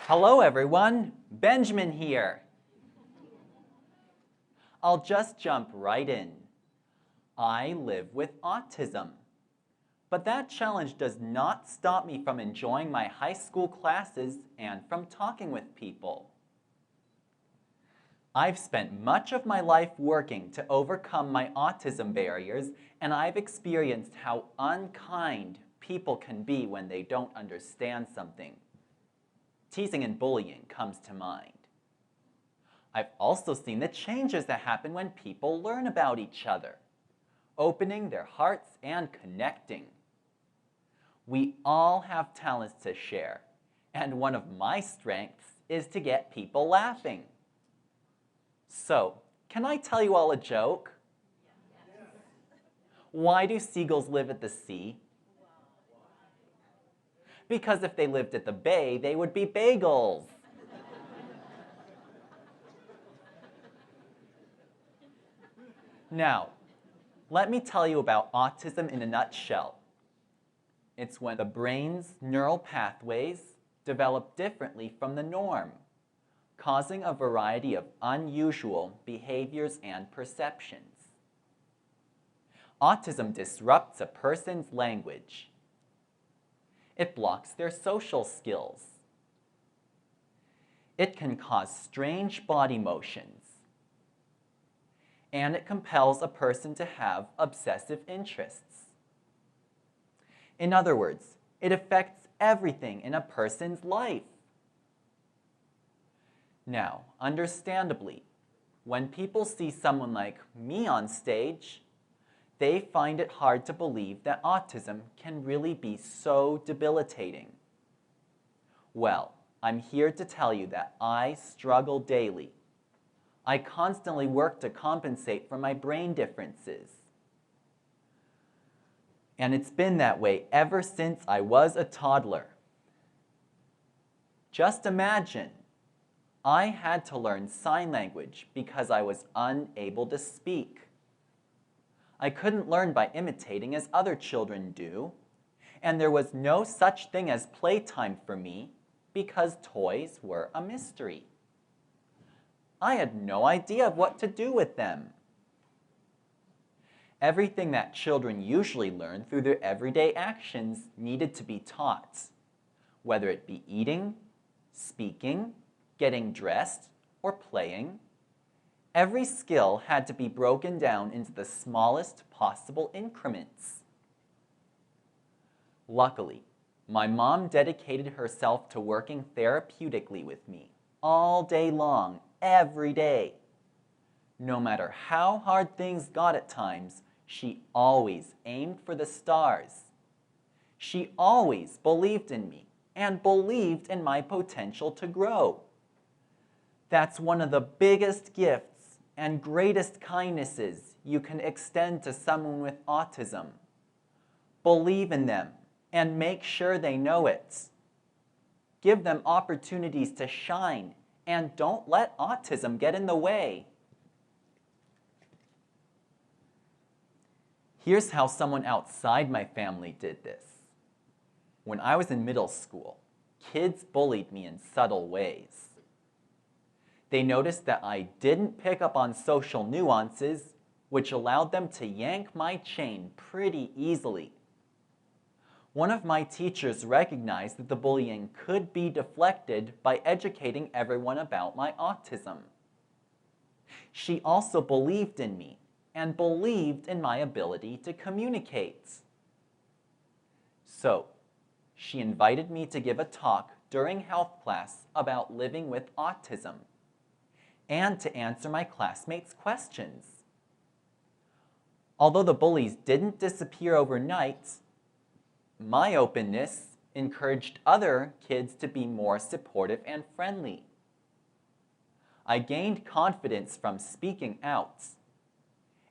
Hello everyone, Benjamin here. I'll just jump right in. I live with autism. But that challenge does not stop me from enjoying my high school classes and from talking with people. I've spent much of my life working to overcome my autism barriers, and I've experienced how unkind people can be when they don't understand something. Teasing and bullying comes to mind. I've also seen the changes that happen when people learn about each other, opening their hearts and connecting. We all have talents to share, and one of my strengths is to get people laughing. So, can I tell you all a joke? Yes. Why do seagulls live at the sea? Because if they lived at the bay, they would be bagels. Now, let me tell you about autism in a nutshell. It's when the brain's neural pathways develop differently from the norm, causing a variety of unusual behaviors and perceptions. Autism disrupts a person's language. It blocks their social skills. It can cause strange body motions. And it compels a person to have obsessive interests. In other words, it affects everything in a person's life. Now, understandably, when people see someone like me on stage, they find it hard to believe that autism can really be so debilitating. Well, I'm here to tell you that I struggle daily. I constantly work to compensate for my brain differences. And it's been that way ever since I was a toddler. Just imagine, I had to learn sign language because I was unable to speak. I couldn't learn by imitating as other children do, and there was no such thing as playtime for me because toys were a mystery. I had no idea what to do with them. Everything that children usually learn through their everyday actions needed to be taught, whether it be eating, speaking, getting dressed, or playing. Every skill had to be broken down into the smallest possible increments. Luckily, my mom dedicated herself to working therapeutically with me all day long, every day. No matter how hard things got at times, she always aimed for the stars. She always believed in me and believed in my potential to grow. That's one of the biggest gifts and greatest kindnesses you can extend to someone with autism. Believe in them and make sure they know it. Give them opportunities to shine and don't let autism get in the way. Here's how someone outside my family did this. When I was in middle school, kids bullied me in subtle ways. They noticed that I didn't pick up on social nuances, which allowed them to yank my chain pretty easily. One of my teachers recognized that the bullying could be deflected by educating everyone about my autism. She also believed in me and believed in my ability to communicate. So, she invited me to give a talk during health class about living with autism and to answer my classmates' questions. Although the bullies didn't disappear overnight, my openness encouraged other kids to be more supportive and friendly. I gained confidence from speaking out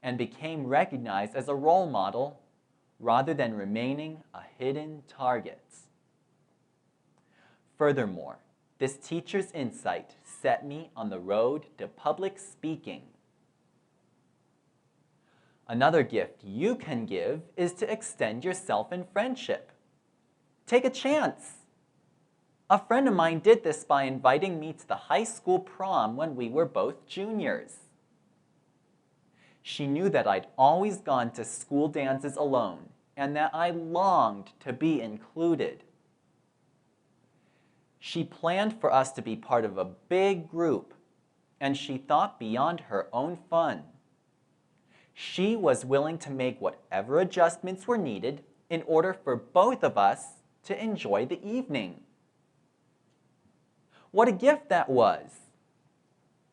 and became recognized as a role model rather than remaining a hidden target. Furthermore, this teacher's insight set me on the road to public speaking. Another gift you can give is to extend yourself in friendship. Take a chance. A friend of mine did this by inviting me to the high school prom when we were both juniors. She knew that I'd always gone to school dances alone and that I longed to be included. She planned for us to be part of a big group, and she thought beyond her own fun. She was willing to make whatever adjustments were needed in order for both of us to enjoy the evening. What a gift that was!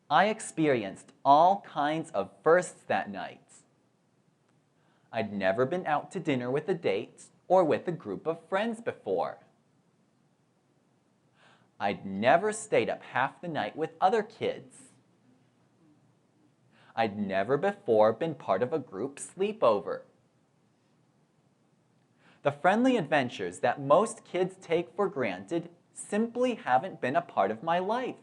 I experienced all kinds of firsts that night. I'd never been out to dinner with a date or with a group of friends before. I'd never stayed up half the night with other kids. I'd never before been part of a group sleepover. The friendly adventures that most kids take for granted simply haven't been a part of my life.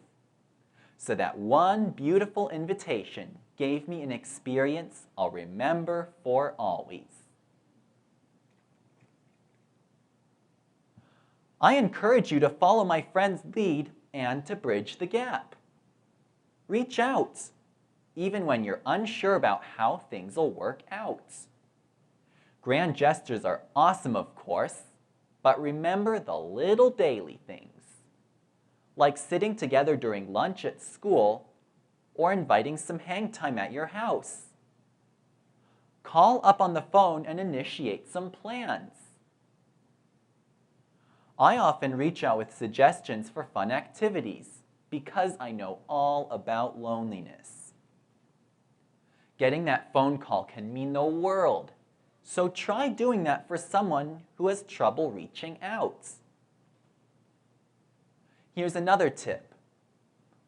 So that one beautiful invitation gave me an experience I'll remember for always. I encourage you to follow my friend's lead and to bridge the gap. Reach out, even when you're unsure about how things will work out. Grand gestures are awesome, of course, but remember the little daily things, like sitting together during lunch at school or inviting some hang time at your house. Call up on the phone and initiate some plans. I often reach out with suggestions for fun activities because I know all about loneliness. Getting that phone call can mean the world, so try doing that for someone who has trouble reaching out. Here's another tip.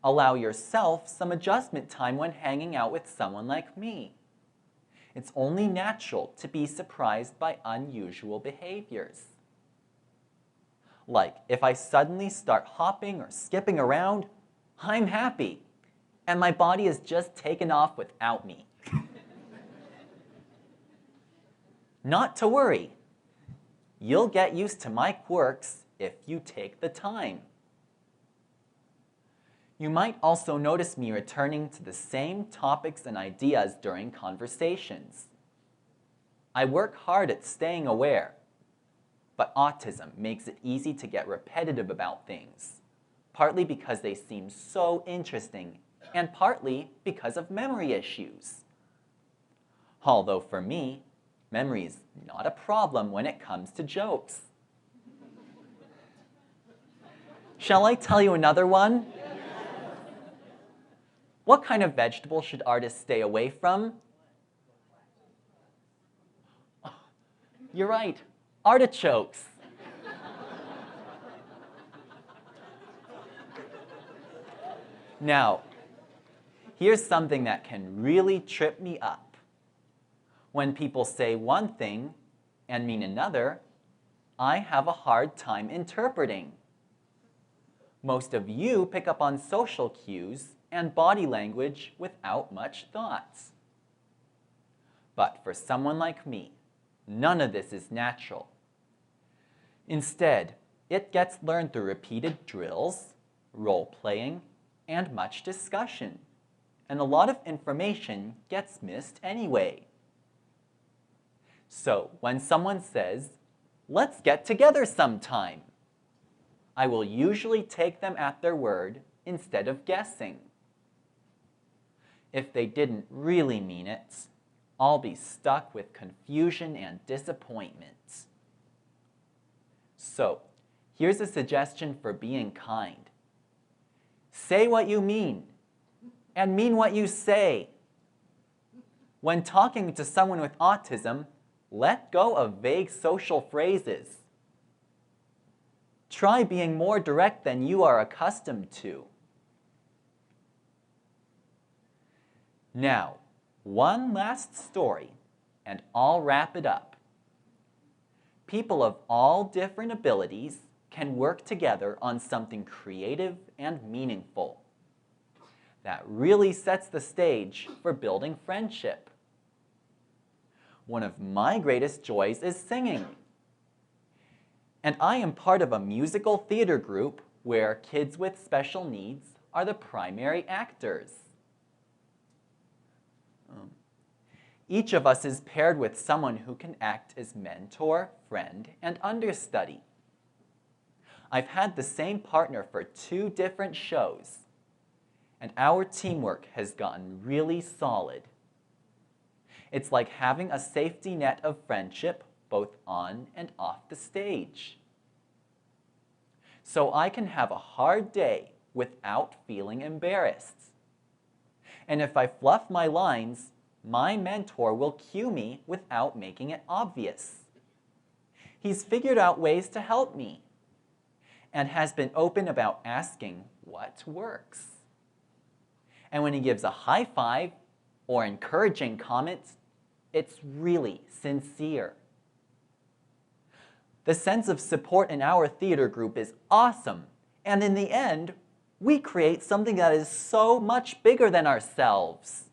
Allow yourself some adjustment time when hanging out with someone like me. It's only natural to be surprised by unusual behaviors. Like if I suddenly start hopping or skipping around, I'm happy, and my body is just taken off without me. Not to worry. You'll get used to my quirks if you take the time. You might also notice me returning to the same topics and ideas during conversations. I work hard at staying aware, but autism makes it easy to get repetitive about things, partly because they seem so interesting and partly because of memory issues. Although for me, memory is not a problem when it comes to jokes. Shall I tell you another one? What kind of vegetable should artists stay away from? Oh, you're right, artichokes. Now, here's something that can really trip me up. When people say one thing and mean another, I have a hard time interpreting. Most of you pick up on social cues and body language without much thought. But for someone like me, none of this is natural. Instead, it gets learned through repeated drills, role-playing, and much discussion. And a lot of information gets missed anyway. So when someone says, "Let's get together sometime," I will usually take them at their word instead of guessing. If they didn't really mean it, I'll be stuck with confusion and disappointment. So, here's a suggestion for being kind. Say what you mean, and mean what you say. When talking to someone with autism, let go of vague social phrases. Try being more direct than you are accustomed to. Now, one last story, and I'll wrap it up. People of all different abilities can work together on something creative and meaningful. That really sets the stage for building friendship. One of my greatest joys is singing. And I am part of a musical theater group where kids with special needs are the primary actors. Each of us is paired with someone who can act as mentor, friend, and understudy. I've had the same partner for 2 different shows, and our teamwork has gotten really solid. It's like having a safety net of friendship both on and off the stage. So I can have a hard day without feeling embarrassed. And if I fluff my lines, my mentor will cue me without making it obvious. He's figured out ways to help me and has been open about asking what works. And when he gives a high five or encouraging comment, it's really sincere. The sense of support in our theater group is awesome, and in the end, we create something that is so much bigger than ourselves.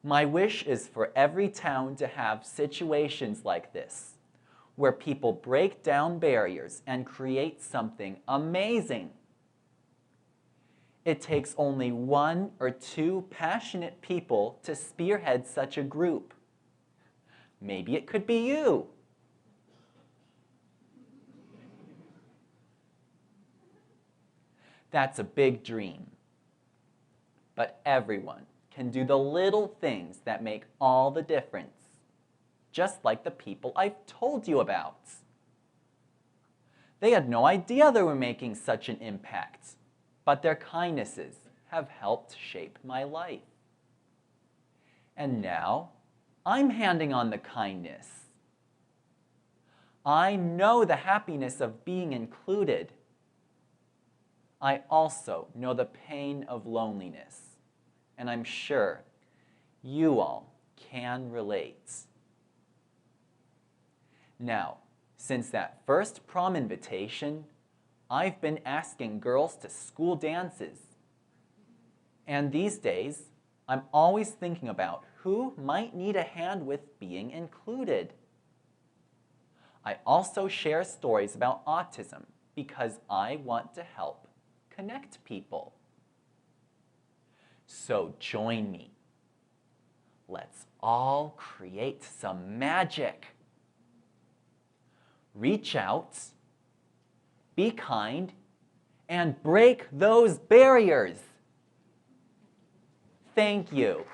My wish is for every town to have situations like this, where people break down barriers and create something amazing. It takes only 1 or 2 passionate people to spearhead such a group. Maybe it could be you. That's a big dream. But everyone can do the little things that make all the difference, just like the people I've told you about. They had no idea they were making such an impact, but their kindnesses have helped shape my life. And now, I'm handing on the kindness. I know the happiness of being included. I also know the pain of loneliness, and I'm sure you all can relate. Now, since that first prom invitation, I've been asking girls to school dances. And these days, I'm always thinking about who might need a hand with being included. I also share stories about autism because I want to help connect people. So join me. Let's all create some magic. Reach out, be kind, and break those barriers. Thank you.